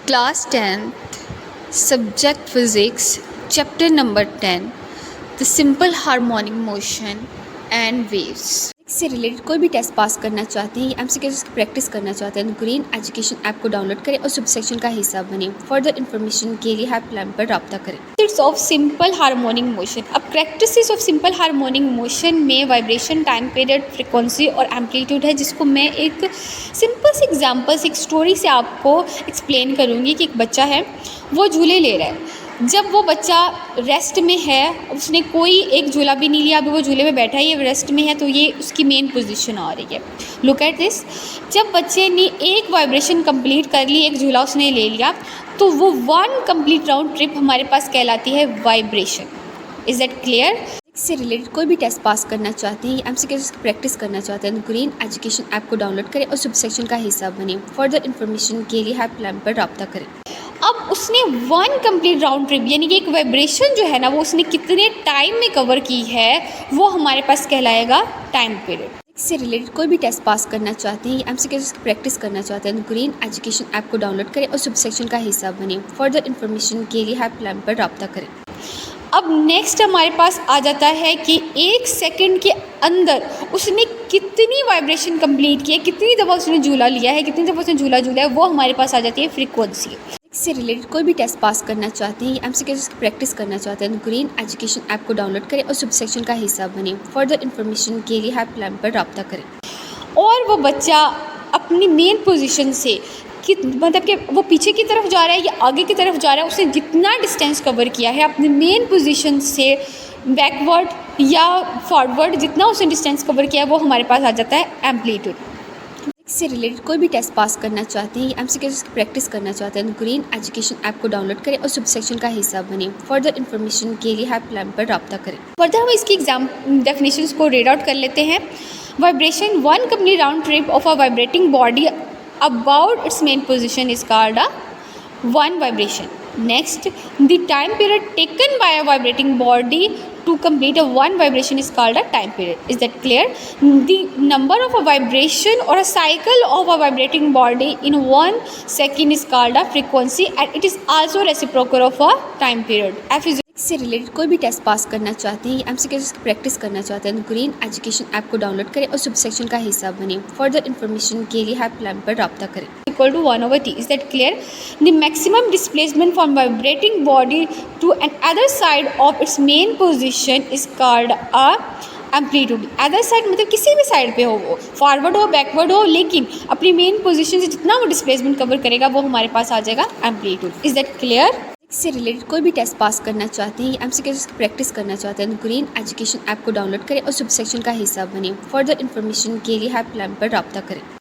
Class 10th, Subject Physics, Chapter number 10, The Simple Harmonic Motion and Waves। इससे related कोई भी test pass करना चाहते हैं, एमसीक्यूज़ की प्रैक्टिस करना चाहते हैं तो ग्रीन एजुकेशन ऐप को डाउनलोड करें और सब सेक्शन का हिस्सा बने। फर्दर इन्फॉर्मेशन के लिए हेल्पलाइन पर रब्ता करें। Practice of simple harmonic motion. अब practice of simple harmonic motion में वाइब्रेशन, टाइम पीरियड, फ्रिक्वेंसी और एम्पलीट्यूड है, जिसको मैं एक सिंपल सी एग्जांपल से, एक स्टोरी से आपको एक्सप्लेन करूँगी कि एक बच्चा है, वो झूले ले रहा है। जब वो बच्चा रेस्ट में है, उसने कोई एक झूला भी नहीं लिया, अभी वो झूले में बैठा है, ये रेस्ट में है, तो ये उसकी मेन पोजीशन आ रही है। Look at this. जब बच्चे ने एक वाइब्रेशन कंप्लीट कर ली, एक झूला उसने ले लिया, तो वो वन कंप्लीट राउंड ट्रिप हमारे पास कहलाती है वाइब्रेशन। Is that clear? इससे रिलेटेड कोई भी टेस्ट पास करना चाहते हैं, एमसीक्यूज़ की प्रैक्टिस करना चाहते हैं तो ग्रीन एजुकेशन ऐप को डाउनलोड करें और सब सेक्शन का हिस्सा बने। फर्दर इन्फॉर्मेशन के लिए हेल्पलाइन पर रब्ता करें। अब उसने वन कंप्लीट राउंड ट्रिप, यानी कि एक वाइब्रेशन जो है ना, वो उसने कितने टाइम में कवर की है, वो हमारे पास कहलाएगा टाइम पीरियड। इससे रिलेटेड कोई भी टेस्ट पास करना चाहते हैं, एमसीक्यूज़ की प्रैक्टिस करना चाहते हैं तो ग्रीन एजुकेशन ऐप को डाउनलोड करें और सब सेक्शन का हिस्सा बने। फर्दर इन्फॉर्मेशन के लिए हेल्पलाइन पर रब्ता करें। अब नेक्स्ट हमारे पास आ जाता है कि एक सेकंड के अंदर उसने कितनी वाइब्रेशन कंप्लीट की है, कितनी दफ़ा उसने झूला लिया है, कितनी दफ़ा उसने झूला है, वो हमारे पास आ जाती है फ्रीक्वेंसी। इससे रिलेटेड कोई भी टेस्ट पास करना चाहते हैं, एमसीक्यूज़ की प्रैक्टिस करना चाहते हैं तो ग्रीन एजुकेशन ऐप को डाउनलोड करें और सब सेक्शन का हिस्सा बने। फर्दर इन्फॉर्मेशन के लिए हेल्पलाइन पर रब्ता करें। और वो बच्चा अपनी मेन पोजीशन से मतलब कि वो पीछे की तरफ जा रहा है या आगे की तरफ जा रहा है, उसने जितना डिस्टेंस कवर किया है अपनी मेन पोजीशन से बैकवर्ड या फॉरवर्ड, जितना उसने डिस्टेंस कवर किया है, वो हमारे पास आ जाता है एम्पलीट्यूड। इससे रिलेटेड कोई भी टेस्ट पास करना चाहते हैं, एमसीक्यूज़ की प्रैक्टिस करना चाहते हैं तो ग्रीन एजुकेशन ऐप को डाउनलोड करें और सब सेक्शन का हिस्सा बने। फर्दर इन्फॉर्मेशन के लिए हेल्पलाइन पर रब्ता करें। फर्दर हम इसकी एग्जाम डेफिनेशंस को रीड आउट कर लेते हैं। Vibration, one complete round trip of a vibrating body about its main position is called a one vibration. Next, the time period taken by a vibrating body to complete a one vibration is called a time period. Is that clear? The number of a vibration or a cycle of a vibrating body in 1 second is called a frequency, and it is also reciprocal of a time period. F is इससे related कोई भी test pass करना चाहते हैं, MCQs की practice करना चाहते हैं तो ग्रीन एजुकेशन ऐप को डाउनलोड करें और सब सेक्शन का हिस्सा बने। फर्दर इन्फॉर्मेशन के लिए हेल्पलाइन पर रब्ता करें। Equal to 1/t। Is that clear? The maximum displacement from vibrating body to another side of its mean position is called a amplitude. Other side मतलब किसी भी साइड पे हो, वो फॉरवर्ड हो, बैकवर्ड हो, लेकिन अपनी मेन पोजीशन से जितना वो डिस्प्लेसमेंट कवर करेगा, वो हमारे पास आ जाएगा एम्पलीट्यूड। Is that clear? इससे रिलेटेड कोई भी टेस्ट पास करना चाहते हैं, एमसीक्यूज़ की प्रैक्टिस करना चाहते हैं तो ग्रीन एजुकेशन ऐप को डाउनलोड करें और सब सेक्शन का हिस्सा बने। फर्दर इन्फॉर्मेशन के लिए हेल्पलाइन पर रब्ता करें।